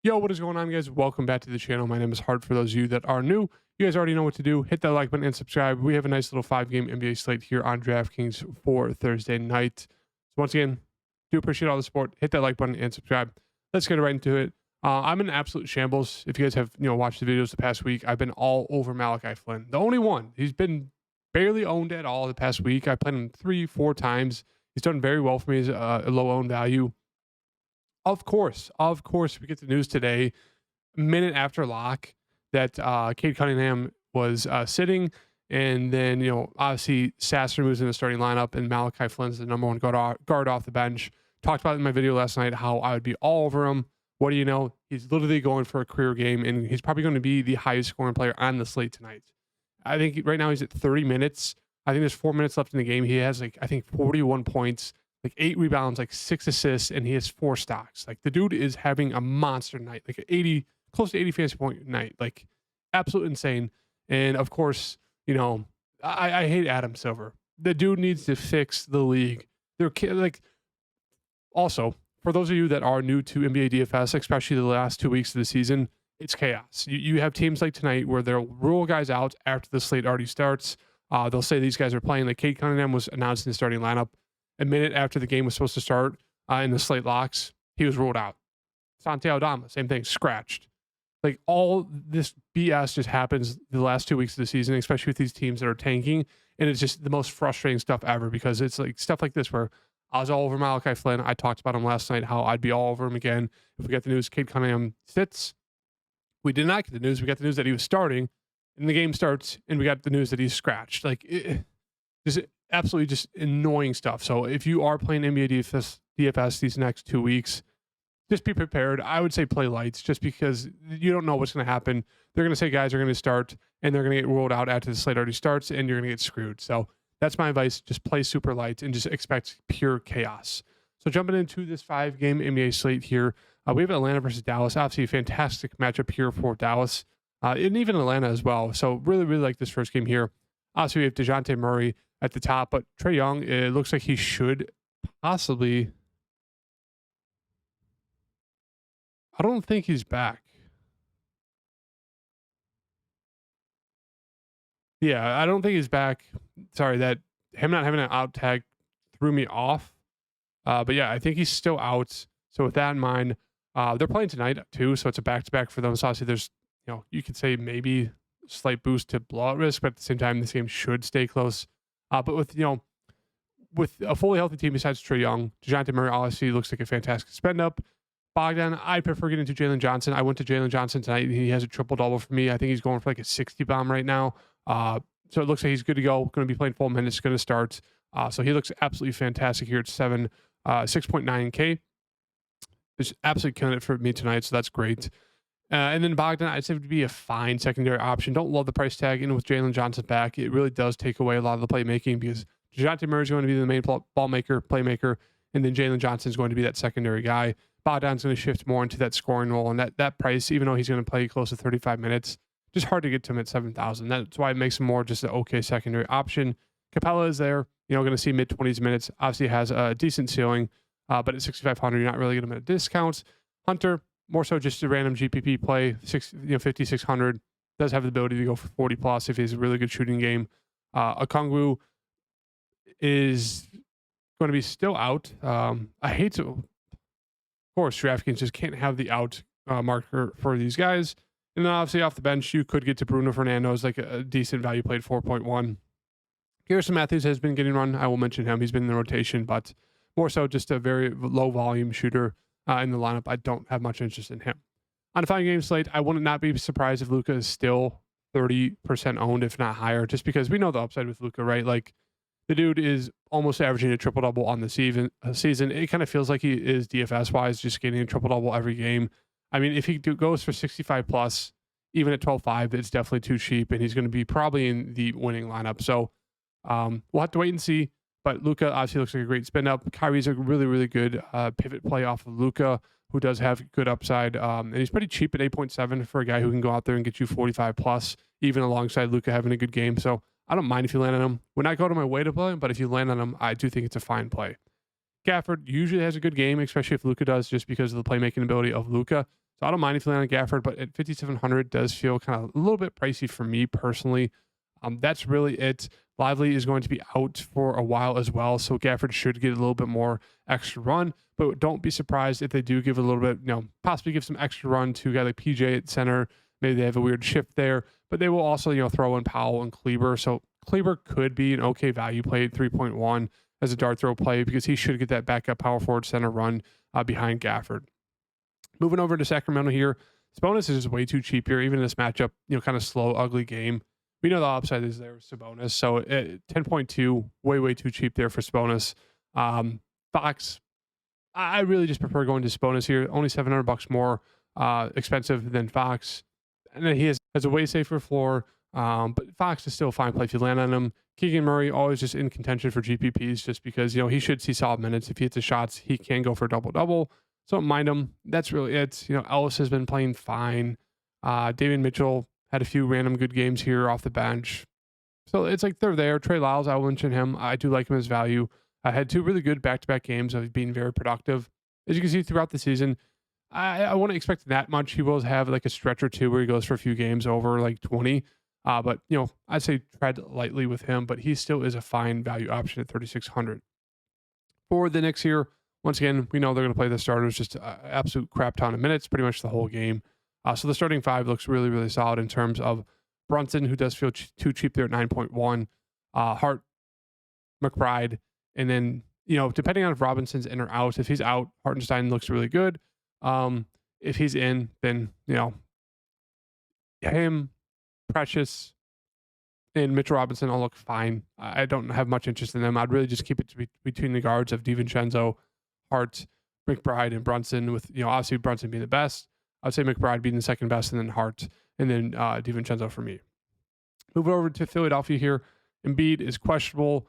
Yo, what is going on, guys? Welcome back to the channel. My name is Hart. For those of you that are new, you guys already know what to do. Hit that like button and subscribe. We have a nice little 5-game NBA slate here on DraftKings for Thursday night. So once again, do appreciate all the support. Hit that like button and subscribe. Let's get right into it. I'm in absolute shambles. If you guys have watched the videos the past week, I've been all over Malachi Flynn. The only one. He's been barely owned at all the past week. I played him 3-4 times. He's done very well for me as a low owned value. Of course, we get the news today, a minute after lock, that Cade Cunningham was sitting, and then obviously Sasser moves in the starting lineup, and Malachi Flynn's the number one guard off the bench. Talked about it in my video last night how I would be all over him. What do you know? He's literally going for a career game, and he's probably going to be the highest scoring player on the slate tonight. I think right now he's at 30 minutes. I think there's 4 minutes left in the game. He has 41 points. 8 rebounds, 6 assists, and he has 4 stocks. The dude is having a monster night, close to 80 fantasy point night, absolute insane. And of course, I hate Adam Silver. The dude needs to fix the league. Also, for those of you that are new to NBA DFS, especially the last 2 weeks of the season, it's chaos. You have teams like tonight where they'll rule guys out after the slate already starts. They'll say these guys are playing. Cade Cunningham was announced in the starting lineup. A minute after the game was supposed to start in the slate locks, he was ruled out. Santi Aldama, same thing, scratched. All this BS just happens the last 2 weeks of the season, especially with these teams that are tanking. And it's just the most frustrating stuff ever because it's stuff like this where I was all over Malachi Flynn. I talked about him last night, how I'd be all over him again if we got the news Cade Cunningham sits. We did not get the news. We got the news that he was starting, and the game starts, and we got the news that he's scratched. Just absolutely just annoying stuff. So if you are playing NBA DFS these next 2 weeks, just be prepared. I would say play lights just because you don't know what's going to happen. They're going to say guys are going to start and they're going to get rolled out after the slate already starts and you're going to get screwed. So that's my advice. Just play super light and just expect pure chaos. So jumping into this 5-game NBA slate here, we have Atlanta versus Dallas. Obviously a fantastic matchup here for Dallas and even Atlanta as well. So really, really like this first game here. Obviously we have DeJounte Murray at the top, but Trae Young, it looks like he should possibly. I don't think he's back. Yeah, I don't think he's back. Sorry, that him not having an out tag threw me off. But yeah, I think he's still out. So with that in mind, they're playing tonight too, so it's a back-to-back for them. So obviously there's, you could say maybe slight boost to blowout risk, but at the same time, this game should stay close. But with a fully healthy team besides Trae Young, DeJounte Murray obviously looks like a fantastic spend up. Bogdan, I prefer getting to Jalen Johnson. I went to Jalen Johnson tonight. He has a triple-double for me. I think he's going for a 60 bomb right now. So it looks like he's good to go. Going to be playing full minutes. Going to start. So he looks absolutely fantastic here at 6.9K. Just absolutely killing it for me tonight. So that's great. And then Bogdan, I'd say would be a fine secondary option. Don't love the price tag. And with Jalen Johnson back, it really does take away a lot of the playmaking because DeJounte Murray is going to be the main ball maker, playmaker, and then Jalen Johnson is going to be that secondary guy. Bogdan's going to shift more into that scoring role, and that price, even though he's going to play close to 35 minutes, just hard to get to him at 7,000. That's why it makes him more just an okay secondary option. Capella is there, going to see mid-20s minutes. Obviously has a decent ceiling, but at 6,500, you're not really getting him at a discount. Hunter, more so just a random GPP play, 5,600. Does have the ability to go for 40 plus if he has a really good shooting game. Okongwu is going to be still out. I hate to, of course, DraftKings just can't have the out marker for these guys. And then obviously off the bench, you could get to Bruno Fernando's a decent value play at 4.1. Garrison Matthews has been getting run. I will mention him. He's been in the rotation, but more so just a very low volume shooter in the lineup. I don't have much interest in him. On a 5-game slate, I would not be surprised if Luka is still 30% owned, if not higher, just because we know the upside with Luka, right? The dude is almost averaging a triple-double on the season. It kind of feels like he is DFS-wise, just getting a triple-double every game. I mean, if he goes for 65 plus, even at 12.5, it's definitely too cheap, and he's going to be probably in the winning lineup. So we'll have to wait and see. But Luka obviously looks like a great spin up. Kyrie's a really, really good pivot play off of Luka, who does have good upside. And he's pretty cheap at 8.7 for a guy who can go out there and get you 45 plus, even alongside Luka having a good game. So I don't mind if you land on him. Would not go to my way to play him, but if you land on him, I do think it's a fine play. Gafford usually has a good game, especially if Luka does, just because of the playmaking ability of Luka. So I don't mind if you land on Gafford, but at 5,700 does feel kind of a little bit pricey for me personally. That's really it. Lively is going to be out for a while as well, so Gafford should get a little bit more extra run. But don't be surprised if they do give a little bit, possibly give some extra run to a guy like PJ at center. Maybe they have a weird shift there, but they will also, throw in Powell and Kleber. So Kleber could be an okay value play at 3.1 as a dart throw play because he should get that backup power forward center run behind Gafford. Moving over to Sacramento here, Sabonis is just way too cheap here, even in this matchup, kind of slow, ugly game. We know the upside is there with Sabonis. So at 10.2, way too cheap there for Sabonis. Fox, I really just prefer going to Sabonis here. Only $700 more expensive than Fox. And then he has a way safer floor. But Fox is still a fine play if you land on him. Keegan Murray always just in contention for GPPs just because, he should see solid minutes. If he hits the shots, he can go for a double-double. So don't mind him. That's really it. Ellis has been playing fine. David Mitchell had a few random good games here off the bench. So it's like they're there. Trey Lyles, I will mention him. I do like him as value. I had 2 really good back-to-back games of being very productive. As you can see throughout the season, I wouldn't expect that much. He will have like a stretch or two where he goes for a few games over like 20. But, I'd say tread lightly with him, but he still is a fine value option at 3,600. For the Knicks here, once again, we know they're going to play the starters just an absolute crap ton of minutes, pretty much the whole game. So the starting 5 looks really solid in terms of Brunson, who does feel too cheap there at 9.1, Hart, McBride, and then, depending on if Robinson's in or out, if he's out, Hartenstein looks really good. If he's in, then, him, Precious, and Mitchell Robinson all look fine. I don't have much interest in them. I'd really just keep it between the guards of DiVincenzo, Hart, McBride, and Brunson, with, obviously Brunson being the best. I'd say McBride being the second best, and then Hart, and then DiVincenzo for me. Moving over to Philadelphia here, Embiid is questionable.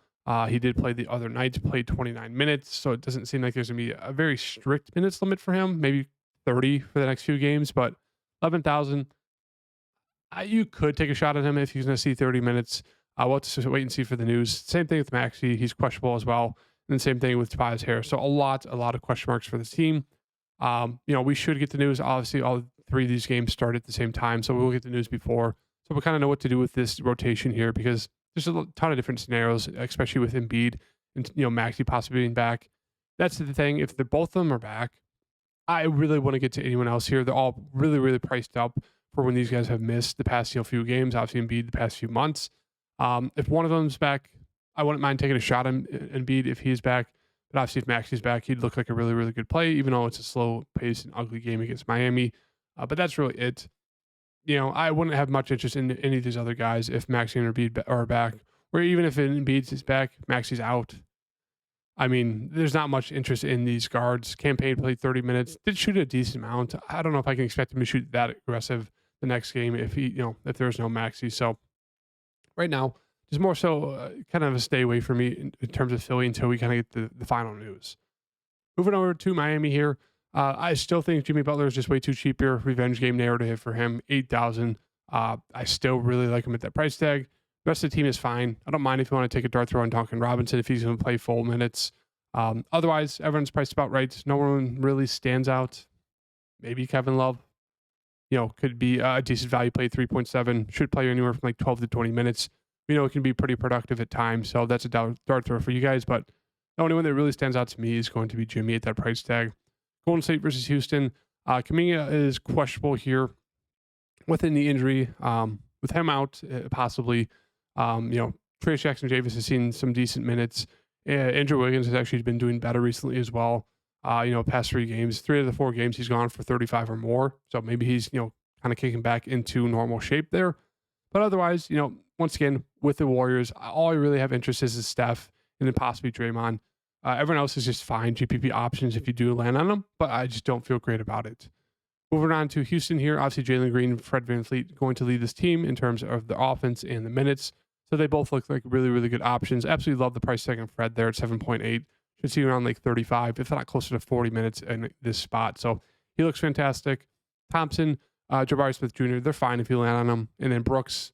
He did play the other night, played 29 minutes, so it doesn't seem like there's going to be a very strict minutes limit for him, maybe 30 for the next few games, but 11,000, you could take a shot at him if he's going to see 30 minutes. We'll have to wait and see for the news. Same thing with Maxey. He's questionable as well. And then same thing with Tobias Harris. So a lot of question marks for this team. We should get the news. Obviously, all 3 of these games start at the same time, so we'll get the news before. So we'll kind of know what to do with this rotation here because there's a ton of different scenarios, especially with Embiid and, Maxey possibly being back. That's the thing. If both of them are back, I really want to get to anyone else here. They're all really priced up for when these guys have missed the past few games, obviously Embiid the past few months. If one of them's back, I wouldn't mind taking a shot on Embiid if he's back. But obviously if Maxey's back, he'd look like a really good play, even though it's a slow paced and ugly game against Miami. But that's really it. I wouldn't have much interest in any of these other guys if Maxey and Embiid are back, or even if Embiid is back, Maxey's out. I mean, there's not much interest in these guards. Campaign played 30 minutes, did shoot a decent amount. I don't know if I can expect him to shoot that aggressive the next game if if there's no Maxey. So right now, just more so kind of a stay away from me in terms of Philly until we kind of get the final news. Moving over to Miami here. I still think Jimmy Butler is just way too cheap here. Revenge game narrative for him, 8,000. I still really like him at that price tag. The rest of the team is fine. I don't mind if you want to take a dart throw on Duncan Robinson if he's going to play full minutes. Otherwise, everyone's priced about right. No one really stands out. Maybe Kevin Love, could be a decent value play, 3.7. Should play anywhere from like 12 to 20 minutes. We know it can be pretty productive at times, so that's a dart throw for you guys. But the only one that really stands out to me is going to be Jimmy at that price tag. Golden State versus Houston. Kuminga is questionable here with a knee injury. With him out, possibly. Trace Jackson-Davis has seen some decent minutes. Andrew Wiggins has actually been doing better recently as well. Past 3 games, 3 of the 4 games he's gone for 35 or more. So maybe he's, kind of kicking back into normal shape there. But otherwise, once again, with the Warriors, all I really have interest is Steph and then possibly Draymond. Everyone else is just fine GPP options if you do land on them, but I just don't feel great about it. Moving on to Houston here, obviously Jalen Green, Fred VanVleet going to lead this team in terms of the offense and the minutes. So they both look like really good options. Absolutely love the price tag on Fred there at 7.8. Should see around like 35, if not closer to 40 minutes in this spot. So he looks fantastic. Thompson, Jabari Smith Jr., they're fine if you land on them. And then Brooks,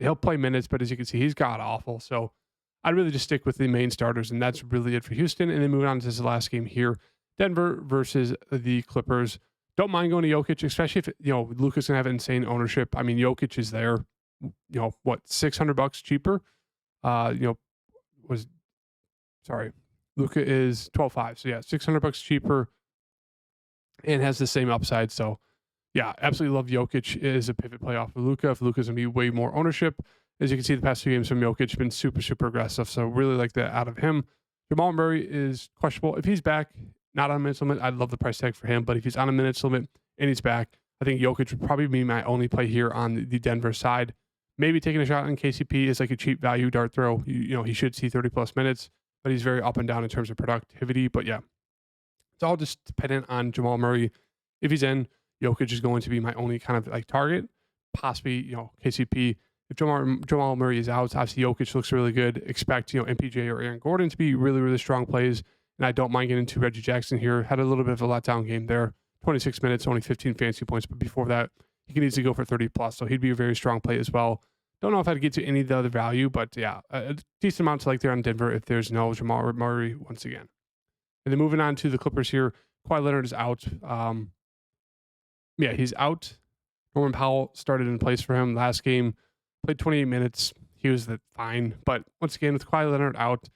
he'll play minutes, but as you can see, he's god awful. So I'd really just stick with the main starters, and that's really it for Houston. And then moving on to this last game here, Denver versus the Clippers. Don't mind going to Jokic, especially if, Luka's going to have insane ownership. I mean, Jokic is there, what, $600 cheaper? Was, sorry, Luka is 12.5. So yeah, $600 cheaper and has the same upside. So yeah, absolutely love Jokic as a pivot play off of Luka. If Luka's going to be way more ownership, as you can see, the past 2 games from Jokic have been super, super aggressive. So really like that out of him. Jamal Murray is questionable. If he's back, not on a minutes limit, I'd love the price tag for him. But if he's on a minutes limit and he's back, I think Jokic would probably be my only play here on the Denver side. Maybe taking a shot on KCP is like a cheap value dart throw. He should see 30 plus minutes, but he's very up and down in terms of productivity. But yeah, it's all just dependent on Jamal Murray. If he's in, Jokic is going to be my only kind of like target. Possibly, KCP. If Jamal Murray is out, obviously Jokic looks really good. Expect, MPJ or Aaron Gordon to be really, really strong plays. And I don't mind getting into Reggie Jackson here. Had a little bit of a letdown game there. 26 minutes, only 15 fantasy points. But before that, he can easily go for 30 plus. So he'd be a very strong play as well. Don't know if I'd get to any of the other value, but yeah, a decent amount to like there on Denver if there's no Jamal Murray once again. And then moving on to the Clippers here. Kawhi Leonard is out. He's out. Norman Powell started in place for him last game. Played 28 minutes. He was fine. But once again, with Kawhi Leonard out,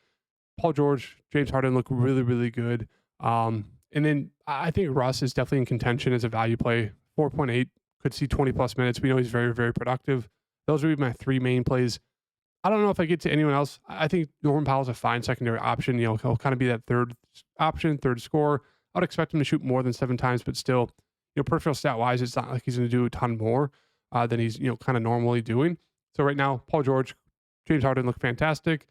Paul George, James Harden look really, really good. And then I think Russ is definitely in contention as a value play. 4.8, could see 20 plus minutes. We know he's very, very productive. Those would be my 3 main plays. I don't know if I get to anyone else. I think Norman Powell's a fine secondary option. He'll kind of be that third option, third scorer. I would expect him to shoot more than 7 times, but still, peripheral stat wise, it's not like he's going to do a ton more than he's, kind of normally doing. So right now, Paul George, James Harden look fantastic.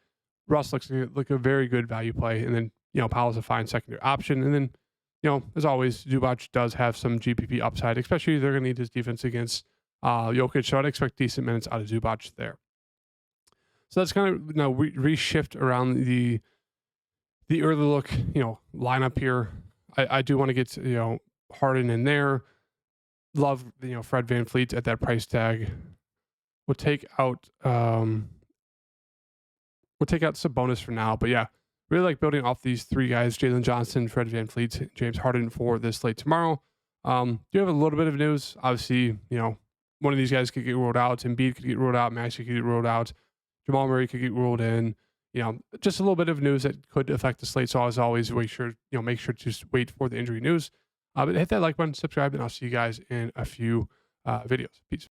Russ looks like a very good value play. And then, Powell's a fine secondary option. And then, as always, Zubac does have some GPP upside, especially they're going to need his defense against Jokic. So I'd expect decent minutes out of Zubac there. So that's kind of reshift around the early look, lineup here. I do want to get Harden in there. Love Fred VanVleet at that price tag. We'll take out Sabonis for now, but yeah, really like building off these 3 guys: Jalen Johnson, Fred VanVleet, James Harden for this slate tomorrow. Do have a little bit of news. Obviously, one of these guys could get ruled out. Embiid could get ruled out. Maxey could get ruled out. Jamal Murray could get ruled in. Just a little bit of news that could affect the slate. So as always, make sure to just wait for the injury news. But hit that like button, subscribe, and I'll see you guys in a few videos. Peace.